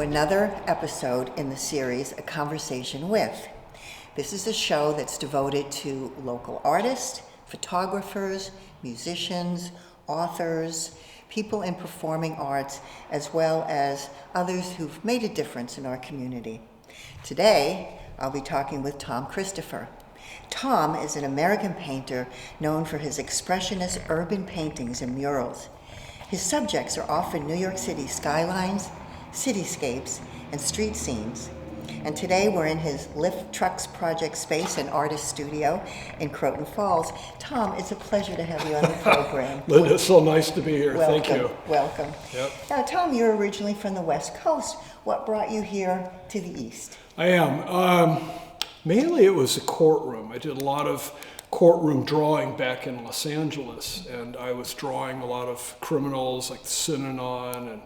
to another episode in the series, A Conversation With. This is a show that's devoted to local artists, photographers, musicians, authors, people in performing arts, as well as others who've made a difference in our community. Today, I'll be talking with Tom Christopher. Tom is an American painter known for his expressionist urban paintings and murals. His subjects are often New York City skylines, cityscapes, and street scenes. And today we're in his Lift Trucks Project Space and Artist Studio in Croton Falls. Tom, it's a pleasure to have you on the program. Linda, it's so nice to be here. Welcome, Thank you. Welcome. Yep. Now, Tom, you're originally from the West Coast. What brought you here to the East? I am. Mainly it was a courtroom. I did a lot of courtroom drawing back in Los Angeles, and I was drawing a lot of criminals like the Synanon and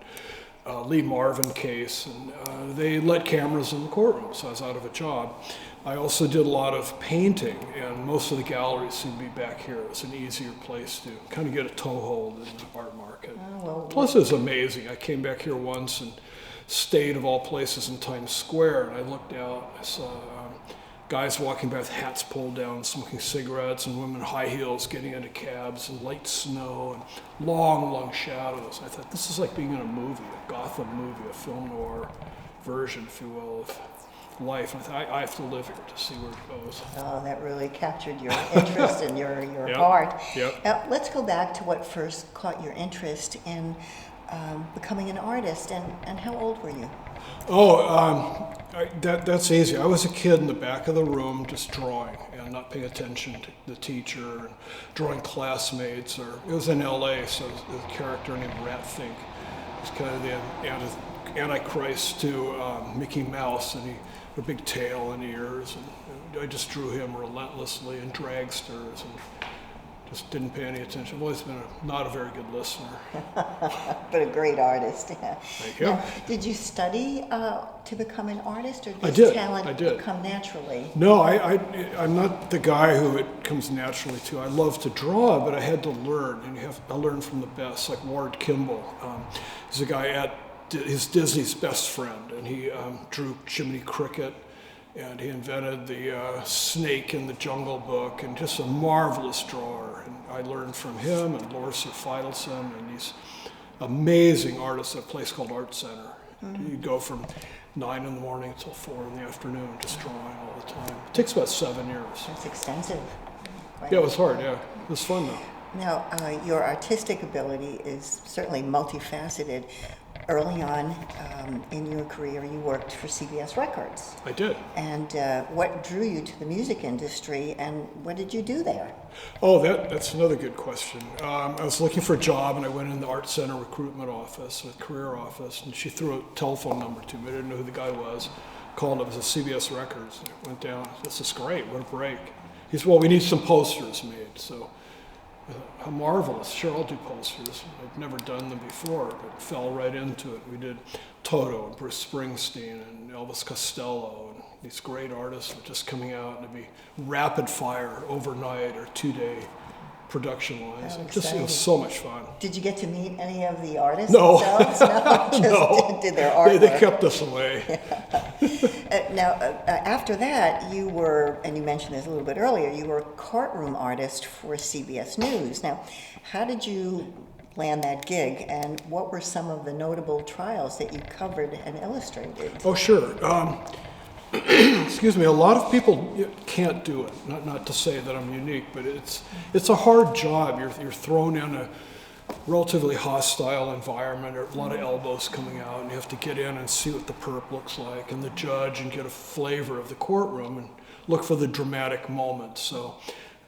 Lee Marvin case, and they let cameras in the courtroom, so I was out of a job. I also did a lot of painting, and most of the galleries seem to be back here. It's an easier place to kind of get a toehold in the art market. Plus, it was amazing. I came back here once and stayed, of all places, in Times Square, and I looked out, I saw guys walking by with hats pulled down, smoking cigarettes, and women in high heels getting into cabs, and light snow, and long shadows. I thought, this is like being in a movie, a Gotham movie, a film noir version, if you will, of life. And I thought, I have to live here to see where it goes. Oh, that really captured your interest and your Yep. heart. Yep. Now, let's go back to what first caught your interest in becoming an artist, and how old were you? That's easy. I was a kid in the back of the room just drawing and not paying attention to the teacher and drawing classmates. Or it was in LA, so there's a character named Rat Fink. He's kind of the antichrist to Mickey Mouse, and he had a big tail and ears. And I just drew him relentlessly in dragsters and just didn't pay any attention. I've always been not a very good listener. But a great artist. Thank you. Now, did you study to become an artist, or I did did. talent come naturally? No, I'm not the guy who it comes naturally to. I love to draw, but I had to learn, and I learned from the best, like Ward Kimball. He's a guy he's Disney's best friend, and he drew Jiminy Cricket, and he invented the snake in the Jungle Book, and just a marvelous drawer. And I learned from him and Lorsa Feidelson and these amazing artists at a place called Art Center. Mm-hmm. You go from 9 in the morning till 4 in the afternoon, just drawing all the time. It takes about 7 years. That's extensive. Yeah, it was hard, yeah. It was fun though. Now, your artistic ability is certainly multifaceted. Early on in your career, you worked for CBS Records. I did. And what drew you to the music industry, and what did you do there? Oh, that's another good question. I was looking for a job, and I went in the Art Center recruitment office, the career office, and she threw a telephone number to me. I didn't know who the guy was. Called him, it was a CBS Records. And I went down, this is great, what a break. He said, well, we need some posters made. So how marvelous, sure, I'll do posters. I'd never done them before, but fell right into it. We did Toto and Bruce Springsteen and Elvis Costello, and these great artists were just coming out, and it'd be rapid fire overnight or 2-day production lines. It was so much fun. Did you get to meet any of the artists No. themselves? No, just No. did their artwork. They kept us away. Now, after that, you were, and you mentioned this a little bit earlier, you were a courtroom artist for CBS News. Now, how did you land that gig, and what were some of the notable trials that you covered and illustrated? Oh, sure. Excuse me, a lot of people can't do it. Not to say that I'm unique, but it's a hard job. You're thrown in a relatively hostile environment. There are a lot of elbows coming out, and you have to get in and see what the perp looks like, and the judge, and get a flavor of the courtroom, and look for the dramatic moments. So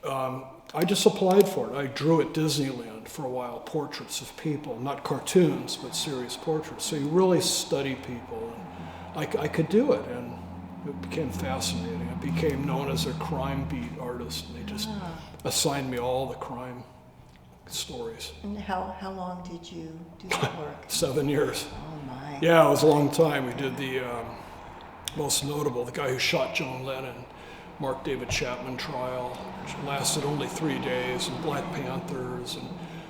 I just applied for it. I drew at Disneyland for a while, portraits of people, not cartoons, but serious portraits. So you really study people, and I could do it, and it became fascinating. I became known as a crime beat artist. They just assigned me all the crime stories. And how long did you do that work? 7 years. Oh my. Yeah, it was a long time. We did the most notable, the guy who shot John Lennon, Mark David Chapman trial, which lasted only 3 days, and Black Panthers, and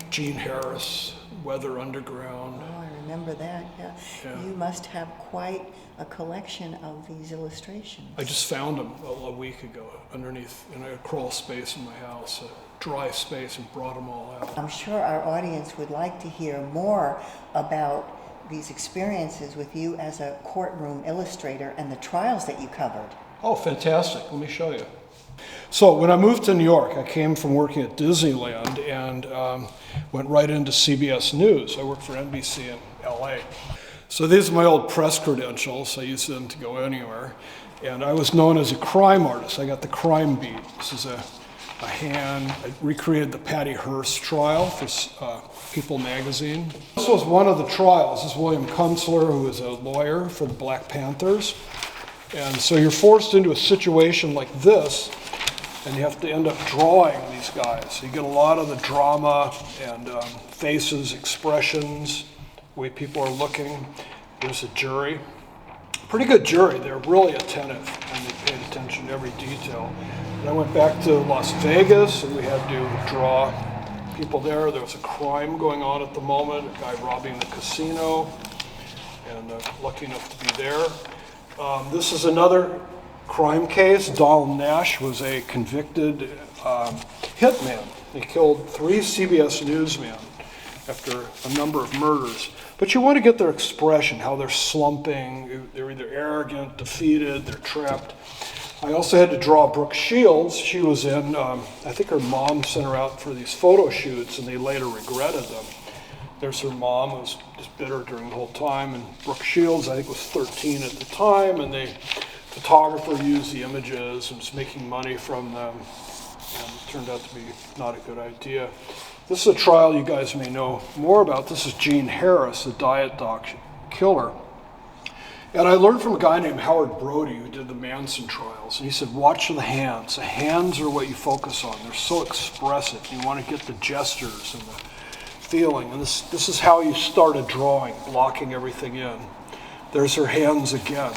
Gene Harris, Weather Underground. Oh, I remember that, yeah. Yeah. You must have quite a collection of these illustrations. I just found them a week ago underneath in a crawl space in my house, a dry space, and brought them all out. I'm sure our audience would like to hear more about these experiences with you as a courtroom illustrator and the trials that you covered. Oh, fantastic. Let me show you. So when I moved to New York, I came from working at Disneyland and went right into CBS News. I worked for NBC in LA. So these are my old press credentials. I used them to go anywhere. And I was known as a crime artist. I got the crime beat. This is a hand. I recreated the Patty Hearst trial for People magazine. This was one of the trials. This is William Kunstler, who was a lawyer for the Black Panthers. And so you're forced into a situation like this, and you have to end up drawing these guys. So you get a lot of the drama and faces, expressions, the way people are looking. There's a jury. Pretty good jury. They're really attentive, and they paid attention to every detail. And I went back to Las Vegas, and we had to draw people there. There was a crime going on at the moment, a guy robbing the casino, and lucky enough to be there. This is another crime case. Donald Nash was a convicted hitman. He killed 3 CBS newsmen after a number of murders. But you want to get their expression, how they're slumping. They're either arrogant, defeated, they're trapped. I also had to draw Brooke Shields. She was in, I think her mom sent her out for these photo shoots, and they later regretted them. There's her mom, who was just bitter during the whole time, and Brooke Shields, I think, was 13 at the time, and the photographer used the images and was making money from them, and it turned out to be not a good idea. This is a trial you guys may know more about. This is Gene Harris, the diet doc killer. And I learned from a guy named Howard Brody, who did the Manson trials, and he said, watch the hands. The hands are what you focus on. They're so expressive. You want to get the gestures and the feeling, and this is how you start a drawing, blocking everything in. There's her hands again,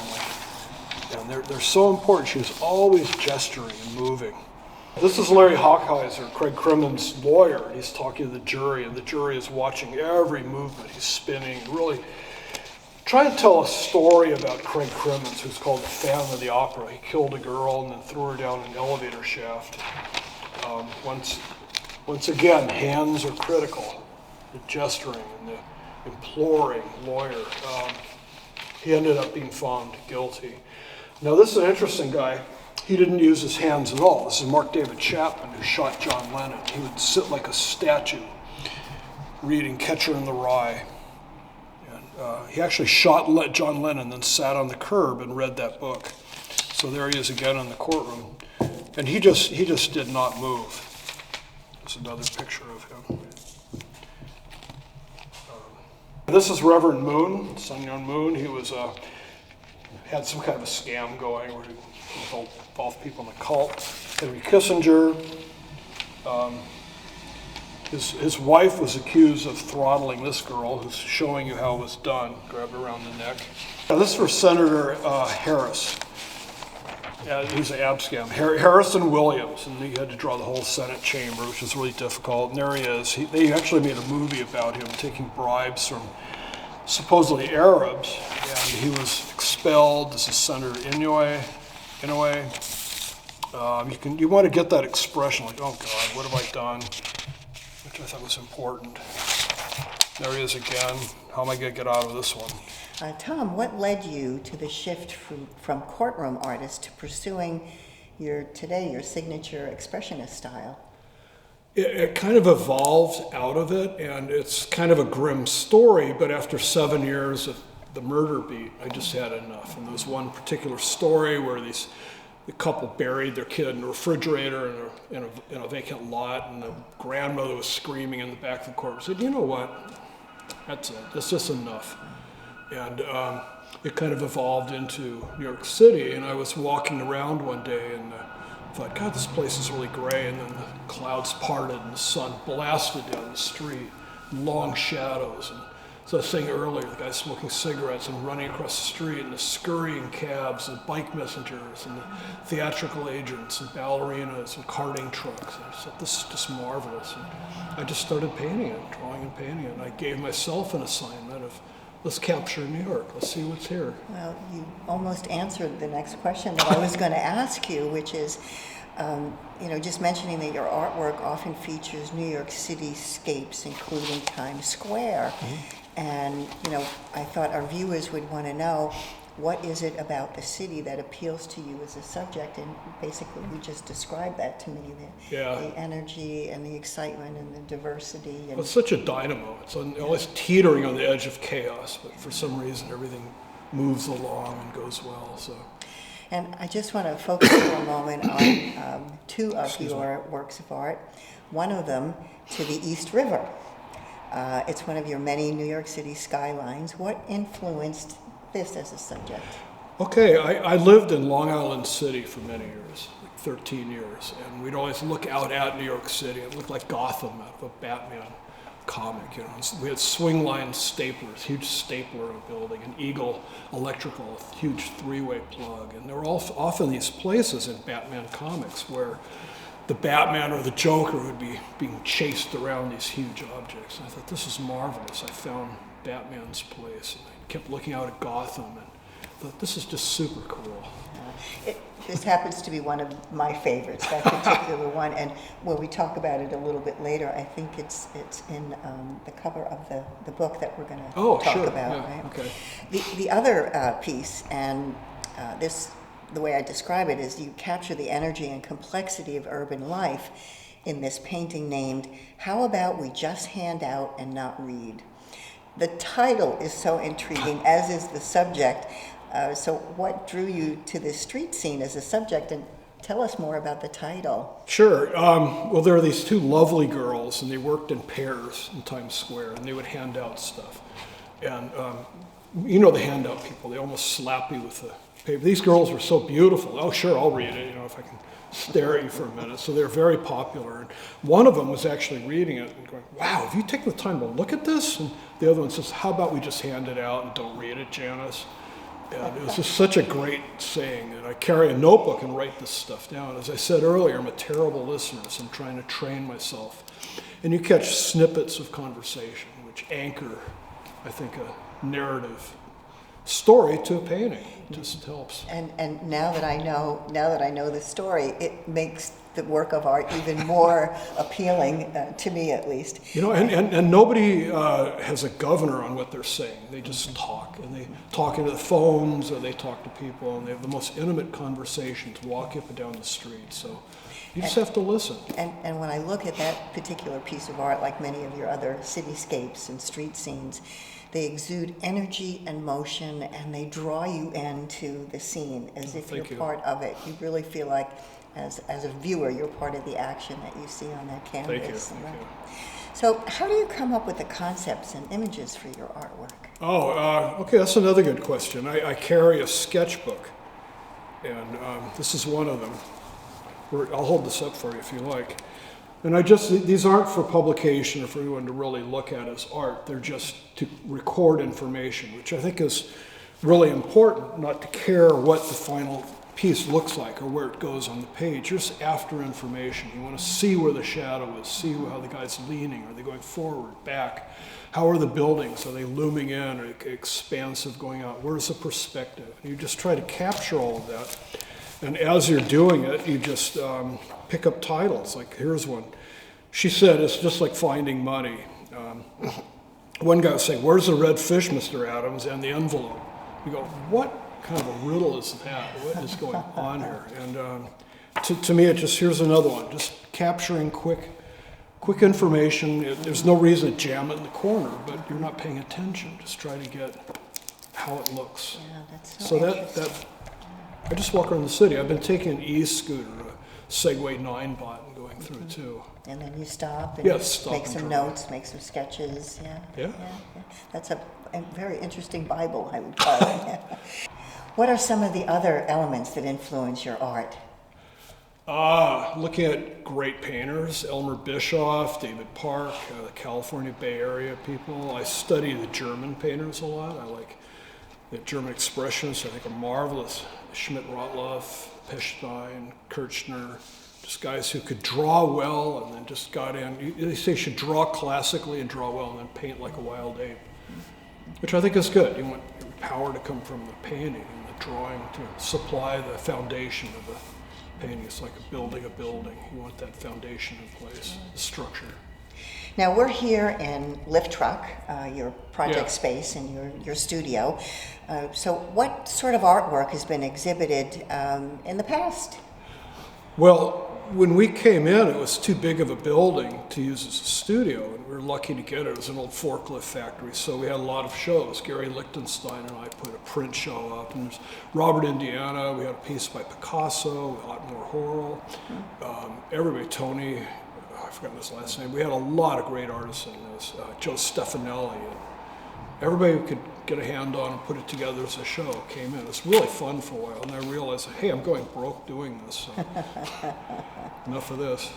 and they're so important. She was always gesturing and moving. This is Larry Hochheiser, Craig Crimmins' lawyer, and he's talking to the jury, and the jury is watching every movement. He's spinning, really trying to tell a story about Craig Crimmins, who's called the Phantom of the Opera. He killed a girl and then threw her down an elevator shaft. Once again, hands are critical. The gesturing and the imploring lawyer. He ended up being found guilty. Now this is an interesting guy. He didn't use his hands at all. This is Mark David Chapman, who shot John Lennon. He would sit like a statue reading Catcher in the Rye. And he actually shot John Lennon, then sat on the curb and read that book. So there he is again in the courtroom. And he just did not move. There's another picture of him. This is Reverend Moon, Sun Myung Moon. He was had some kind of a scam going where he involved people in the cult. Henry Kissinger. His wife was accused of throttling this girl, who's showing you how it was done. Grabbed her around the neck. Now this is for Senator Harris. He was an ab scam. Harrison Williams, and he had to draw the whole Senate chamber, which was really difficult. And there he is. They actually made a movie about him taking bribes from supposedly Arabs, and he was expelled. This is Senator Inouye. You want to get that expression, like, oh God, what have I done? Which I thought was important. There he is again. How am I going to get out of this one? Tom, what led you to the shift from courtroom artist to pursuing your signature expressionist style? It kind of evolved out of it, and it's kind of a grim story, but after 7 years of the murder beat, I just had enough. And there was one particular story where the couple buried their kid in a refrigerator in a vacant lot, and the grandmother was screaming in the back of the court. I said, you know what, that's it, that's just enough. And it kind of evolved into New York City, and I was walking around one day and thought, God, this place is really gray, and then the clouds parted and the sun blasted down the street, long shadows. And so I was saying earlier, the guy smoking cigarettes and running across the street, and the scurrying cabs and bike messengers and the theatrical agents and ballerinas and carting trucks. And I thought, this is just marvelous. And I just started painting it, drawing and painting it. And I gave myself an assignment of let's capture New York. Let's see what's here. Well, you almost answered the next question that I was going to ask you, which is, just mentioning that your artwork often features New York City scapes, including Times Square. And, I thought our viewers would want to know, what is it about the city that appeals to you as a subject? And basically, you just described that to me, the energy and the excitement and the diversity. And Well, it's such a dynamo. It's always teetering on the edge of chaos, but for some reason, everything moves along and goes well. So. And I just want to focus for a moment on two of your works of art. One of them, To the East River. It's one of your many New York City skylines. What influenced this as a subject? Okay, I lived in Long Island City for many years, like 13 years, and we'd always look out at New York City. It looked like Gotham out of a Batman comic. We had swing line staplers, huge stapler in a building, an Eagle electrical, a huge three-way plug, and there were often these places in Batman comics where the Batman or the Joker would be being chased around these huge objects. And I thought, this is marvelous. I found Batman's place. And I kept looking out at Gotham and thought, this is just super cool. This happens to be one of my favorites, that particular one. And when we talk about it a little bit later, I think it's in the cover of the book that we're going to talk about. Yeah, right? okay. The other piece, and the way I describe it is, you capture the energy and complexity of urban life in this painting named How About We Just Hand Out and Not Read? The title is so intriguing, as is the subject. So what drew you to this street scene as a subject? And tell us more about the title. Sure. Well, there are these two lovely girls, and they worked in pairs in Times Square, and they would hand out stuff. And the handout people, they almost slap you with the paper. These girls were so beautiful. Oh, sure, I'll read it, if I can stare at you for a minute. So they're very popular. And one of them was actually reading it and going, wow, have you taken the time to look at this? And the other one says, how about we just hand it out and don't read it, Janice? And it was just such a great saying. And I carry a notebook and write this stuff down. As I said earlier, I'm a terrible listener, so I'm trying to train myself. And you catch snippets of conversation, which anchor, I think, a narrative story to a painting. It just helps. And now that I know the story, it makes the work of art even more appealing, to me at least. And nobody has a governor on what they're saying. They just talk, and they talk into the phones, or they talk to people, and they have the most intimate conversations, walk up and down the street. So you just have to listen. And when I look at that particular piece of art, like many of your other cityscapes and street scenes, they exude energy and motion, and they draw you into the scene as if you're part of it. You really feel like, as a viewer, you're part of the action that you see on that canvas. Thank you. So how do you come up with the concepts and images for your artwork? Okay, that's another good question. I carry a sketchbook, and this is one of them. I'll hold this up for you if you like. And these aren't for publication or for anyone to really look at as art. They're just to record information, which I think is really important, not to care what the final piece looks like or where it goes on the page. You're just after information. You want to see where the shadow is, see how the guy's leaning. Are they going forward, back? How are the buildings? Are they looming in or expansive going out? Where's the perspective? You just try to capture all of that. And as you're doing it, you just pick up titles. Like, here's one. She said, it's just like finding money. One guy was saying, where's the red fish, Mr. Adams, and the envelope? You go, what kind of a riddle is that? What is going on here? And to me, here's another one. Just capturing quick information. There's no reason to jam it in the corner, but you're not paying attention. Just try to get how it looks. Yeah, that's so that I just walk around the city. I've been taking an e-scooter, a Segway 9-bot, and going through it too. And then you stop and make make some notes, make some sketches. Yeah. That's a very interesting Bible, I would call it. What are some of the other elements that influence your art? Looking at great painters, Elmer Bischoff, David Park, the California Bay Area people. I study the German painters a lot. I like the German expressionists. I think are marvelous. Schmidt-Rottluff, Pechstein, Kirchner, just guys who could draw well and then just got in. They say you should draw classically and draw well and then paint like a wild ape. which I think is good. You want your power to come from the painting and the drawing to supply the foundation of the painting. It's like building a building. You want that foundation in place, the structure. Now, we're here in Lift Truck, your project Yeah. space and your studio. So what sort of artwork has been exhibited in the past? Well, when we came in, it was too big of a building to use as a studio, and we were lucky to get it. It was an old forklift factory, so we had a lot of shows. Gary Lichtenstein and I put a print show up, and there's Robert Indiana. We had a piece by Picasso, a lot more Horrell. Everybody, Tony, I've forgotten his last name. We had a lot of great artists in this. Joe Stefanelli. And everybody who could get a hand on and put it together as a show came in. It was really fun for a while, and I realized, hey, I'm going broke doing this. So enough of this.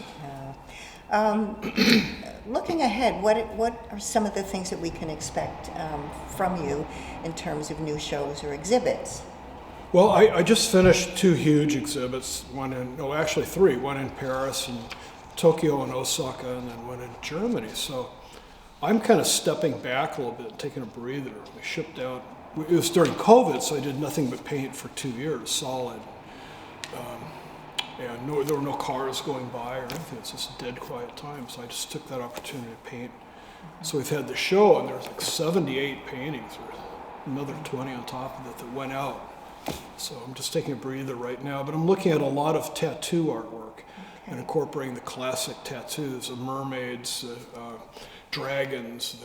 Looking ahead, what are some of the things that we can expect from you in terms of new shows or exhibits? Well, I just finished 2 huge exhibits. Actually 3. One in Paris and Tokyo and Osaka, and then one in Germany. So I'm kind of stepping back a little bit, taking a breather. We shipped out. It was during COVID, so I did nothing but paint for 2 years, solid. And there were no cars going by or anything. It's just a dead quiet time. So I just took that opportunity to paint. So we've had the show, and there's like 78 paintings, or another 20 on top of it that went out. So I'm just taking a breather right now. But I'm looking at a lot of tattoo artwork and incorporating the classic tattoos, the mermaids, dragons,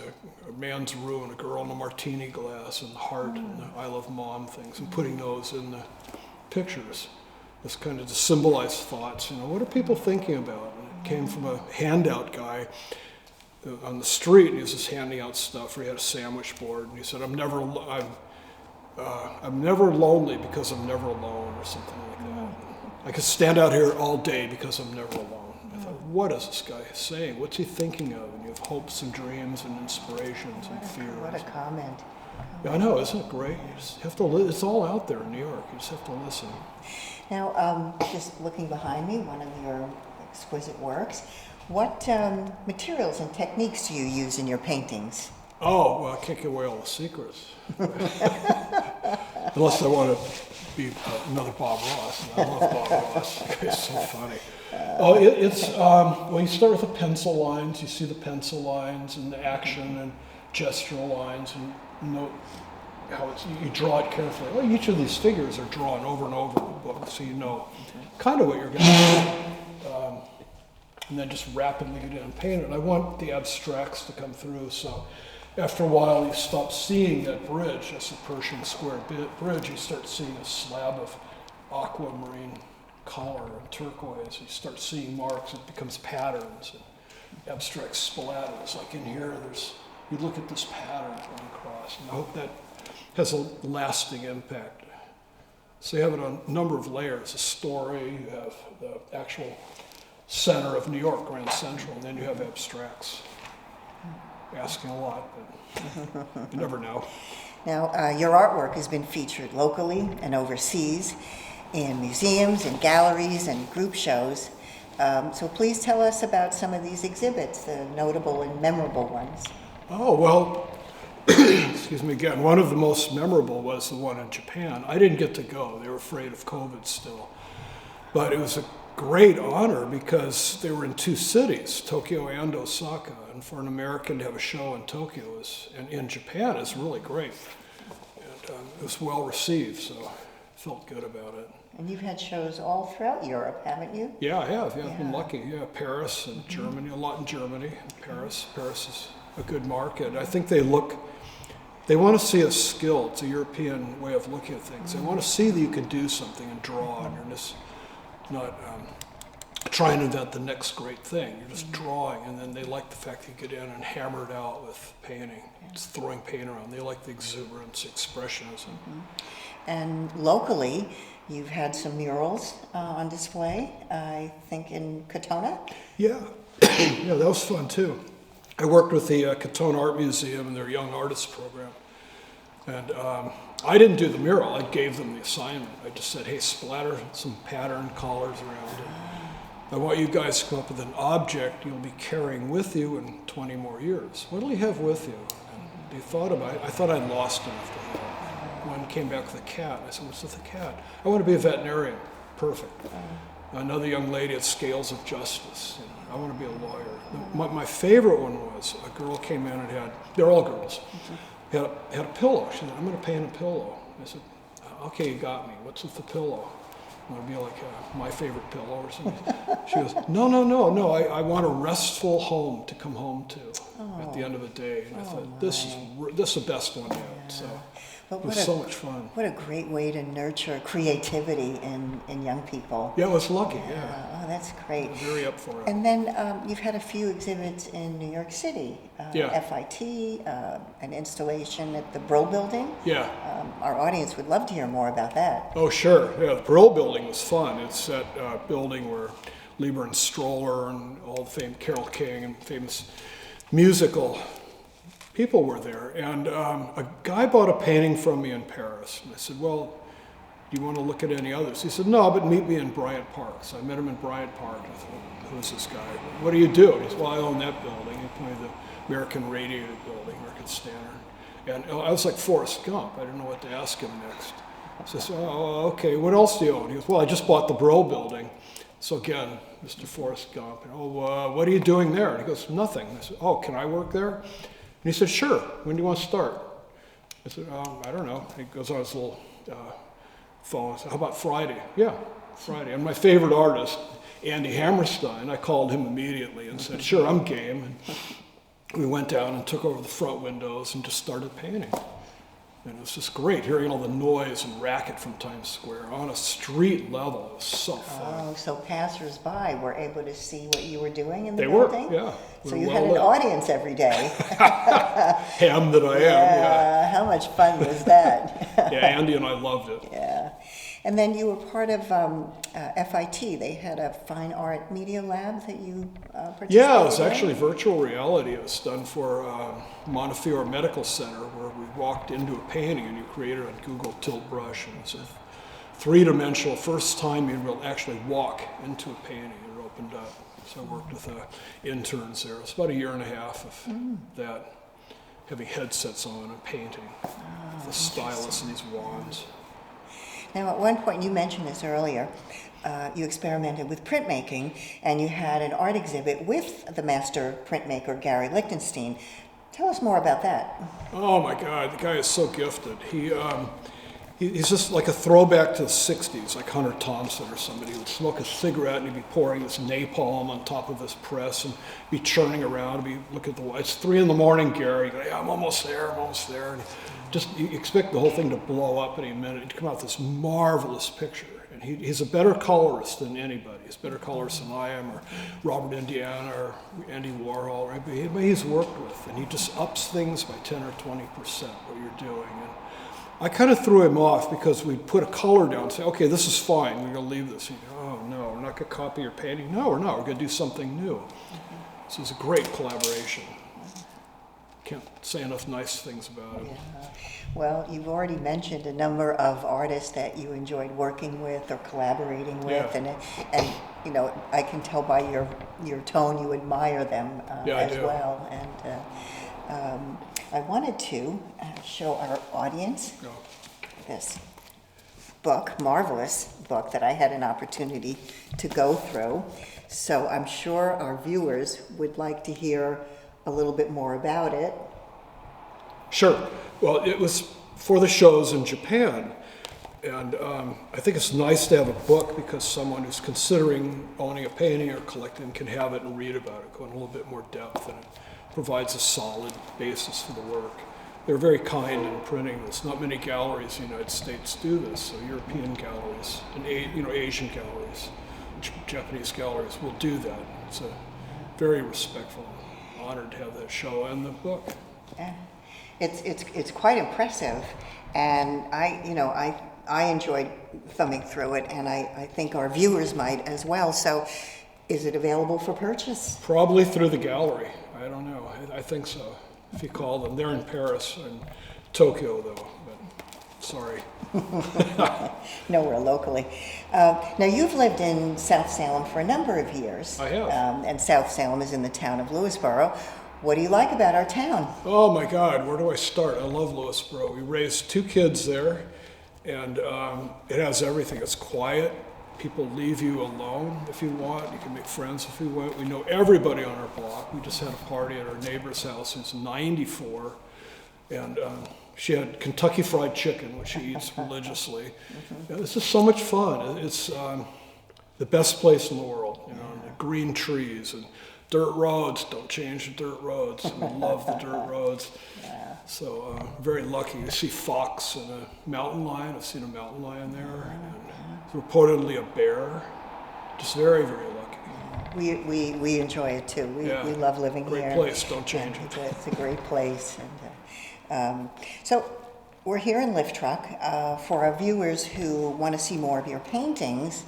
the man's ruin, a girl in a martini glass, and the heart, and the I love mom things, and putting those in the pictures. This kind of to symbolize thoughts. What are people thinking about? And it came from a handout guy on the street, and he was just handing out stuff. He had a sandwich board, and he said, I'm never lonely because I'm never alone, or something like that. I could stand out here all day because I'm never alone. I thought, what is this guy saying? What's he thinking of? And you have hopes and dreams and inspirations and fears. What a comment. Yeah, I know, isn't it great? You just have to it's all out there in New York. You just have to listen. Now, just looking behind me, one of your exquisite works, what materials and techniques do you use in your paintings? Oh, well, I can't give away all the secrets. Unless I want to be another Bob Ross. And I love Bob Ross. He's so funny. You start with the pencil lines. You see the pencil lines and the action and gestural lines, and note how you draw it carefully. Well, each of these figures are drawn over and over in the book, so you know kind of what you're going to do. And then just rapidly get in and paint it. And I want the abstracts to come through, so after a while you stop seeing that bridge, that's the Pershing Square bridge, you start seeing a slab of aquamarine color and turquoise. You start seeing marks, it becomes patterns and abstract splatters. Like in here, you look at this pattern going across, and I hope that has a lasting impact. So you have it on a number of layers, a story, you have the actual center of New York, Grand Central, and then you have abstracts. Asking a lot, but you never know. Now, your artwork has been featured locally and overseas in museums and galleries and group shows. So please tell us about some of these exhibits, the notable and memorable ones. Oh, well, excuse me again, one of the most memorable was the one in Japan. I didn't get to go. They were afraid of COVID still. But it was a great honor because they were in 2 cities, Tokyo and Osaka. And for an American to have a show in Tokyo and in Japan is really great. And it was well received, so I felt good about it. And you've had shows all throughout Europe, haven't you? Yeah, I have. Yeah, I've been lucky. Yeah, Paris and Germany, a lot in Germany. Paris is a good market. I think they want to see a skill. It's a European way of looking at things. They want to see that you can do something and draw, and you're just not trying to invent the next great thing. You're just drawing, and then they like the fact that you get in and hammer it out with painting, just throwing paint around. They like the exuberance, expressionism. And locally, you've had some murals on display, I think in Katona? Yeah, yeah, that was fun too. I worked with the Katona Art Museum and their Young Artists program. And I didn't do the mural, I gave them the assignment. I just said, hey, splatter some pattern colors around it. I want you guys to come up with an object you'll be carrying with you in 20 more years. What do you have with you? And they thought about it. I thought I'd lost him after that. One came back with a cat. I said, what's with the cat? I want to be a veterinarian. Perfect. Another young lady at Scales of Justice. I want to be a lawyer. My favorite one was a girl came in and they're all girls, had a pillow. She said, I'm going to paint a pillow. I said, okay, you got me. What's with the pillow? Want to be like my favorite pillow or something? She goes, no. I want a restful home to come home to at the end of the day. And I thought, this is the best one yet. Yeah. So Well, it was so much fun. What a great way to nurture creativity in young people. Yeah, I was lucky. Yeah. Oh, that's great. Very up for it. And then you've had a few exhibits in New York City. FIT, an installation at the Brill Building. Yeah. Our audience would love to hear more about that. Oh, sure. Yeah, the Brill Building was fun. It's that building where Lieber and Stroller and all the famous Carole King and famous musical people were there. And a guy bought a painting from me in Paris. And I said, well, do you want to look at any others? He said, no, but meet me in Bryant Park. So I met him in Bryant Park. I thought, who's this guy? What do you do? He said, well, I own that building. He pointed the American Radio building, American Standard. And I was like Forrest Gump. I didn't know what to ask him next. So I said, oh, okay, what else do you own? He goes, well, I just bought the Brill Building. So again, Mr. Forrest Gump, what are you doing there? And he goes, nothing. I said, oh, can I work there? And he said, sure. When do you want to start? I said, I don't know. He goes on his little phone. I said, how about Friday? Yeah, Friday. And my favorite artist, Andy Hammerstein, I called him immediately and said, sure, I'm game. And we went down and took over the front windows and just started painting. And it was just great hearing all the noise and racket from Times Square on a street level. It was so fun. Oh, so passersby were able to see what you were doing in the They were, building? yeah. So you had an audience every day. Ham that I am, yeah. How much fun was that? Yeah, Andy and I loved it. Yeah. And then you were part of FIT. They had a fine art media lab that you participated in? Yeah, it was actually virtual reality. It was done for Montefiore Medical Center, where we walked into a painting and you created a Google Tilt Brush. And it's a three-dimensional, first time you will actually walk into a painting. It opened up. So I worked with interns there. It's about a year and a half of that, having headsets on and painting. The stylus and these wands. Now, at one point, you mentioned this earlier, you experimented with printmaking, and you had an art exhibit with the master printmaker, Gary Lichtenstein. Tell us more about that. Oh my God, the guy is so gifted. He's just like a throwback to the 60s, like Hunter Thompson or somebody who would smoke a cigarette and he'd be pouring this napalm on top of his press and be churning around, look at the lights. It's 3 a.m, Gary. Go, yeah, I'm almost there. And just you expect the whole thing to blow up any minute and come out with this marvelous picture. And he's a better colorist than anybody. He's a better colorist than I am, or Robert Indiana, or Andy Warhol, right? But anybody he's worked with, and he just ups things by 10 or 20% what you're doing. And I kind of threw him off because we'd put a color down and say, okay, this is fine, we're going to leave this. And he'd go, oh no, we're not going to copy your painting. No, we're not. We're going to do something new. So it's a great collaboration. Can't say enough nice things about him. Yeah. Well, you've already mentioned a number of artists that you enjoyed working with or collaborating with, and you know, I can tell by your tone you admire them as well. And I wanted to show our audience this book, marvelous book that I had an opportunity to go through. So I'm sure our viewers would like to hear a little bit more about it. Sure. Well, it was for the shows in Japan. And I think it's nice to have a book because someone who's considering owning a painting or collecting can have it and read about it, go in a little bit more depth, and it provides a solid basis for the work. They're very kind in printing this. Not many galleries in the United States do this, so European galleries and Asian galleries, Japanese galleries will do that. It's a very respectful, honored to have that show and the book. Yeah. It's quite impressive, and I enjoyed thumbing through it, and I think our viewers might as well. So, is it available for purchase? Probably through the gallery. I don't know. I think so. If you call them, they're in Paris and Tokyo, though. But sorry. Nowhere locally. Now, you've lived in South Salem for a number of years. I have. And South Salem is in the town of Lewisboro. What do you like about our town? Oh my God, where do I start? I love Lewisboro. We raised 2 kids there, and it has everything. It's quiet. People leave you alone if you want. You can make friends if you want. We know everybody on our block. We just had a party at our neighbor's house who's 94, and she had Kentucky Fried Chicken, which she eats religiously. Yeah, this is so much fun. It's the best place in the world. You know, the green trees and dirt roads. Don't change the dirt roads. We love the dirt roads. So very lucky to see fox and a mountain lion. I've seen a mountain lion there. And reportedly a bear. Just very, very lucky. We enjoy it too. We love living here. Great place. Don't change it. It's a great place. And so we're here in Lift Truck. For our viewers who want to see more of your paintings,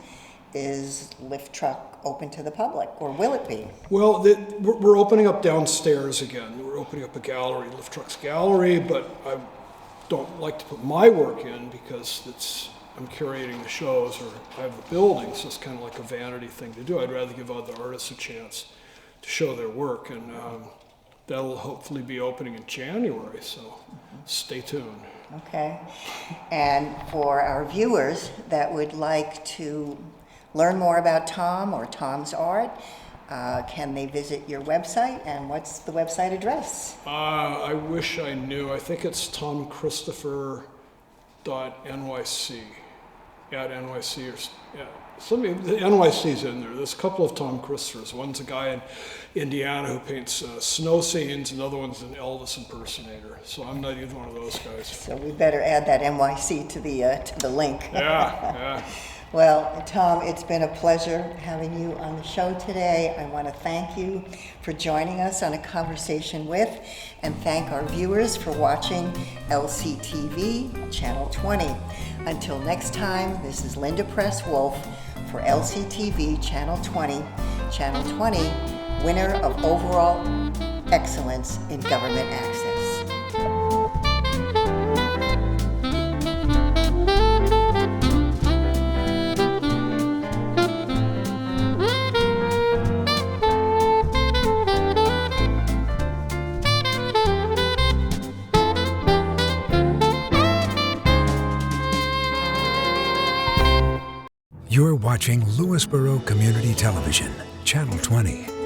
is Lift Truck open to the public, or will it be? Well, we're opening up downstairs again. We're opening up a gallery, Lift Truck's gallery, but I don't like to put my work in because I'm curating the shows, or I have the building, so it's kind of like a vanity thing to do. I'd rather give other artists a chance to show their work, and that'll hopefully be opening in January, so stay tuned. Okay. And for our viewers that would like to learn more about Tom or Tom's art, can they visit your website, and what's the website address? I wish I knew. I think it's tomchristopher.nyc at NYC, or the NYC's in there. There's a couple of Tom Christophers. One's a guy in Indiana who paints snow scenes, another one's an Elvis impersonator. So I'm not either one of those guys. So we better add that NYC to the link. Yeah. Well, Tom, it's been a pleasure having you on the show today. I want to thank you for joining us on A Conversation With, and thank our viewers for watching LCTV Channel 20. Until next time, this is Linda Press Wolfe for LCTV Channel 20. Channel 20, winner of overall excellence in government access. You're watching Lewisboro Community Television, Channel 20.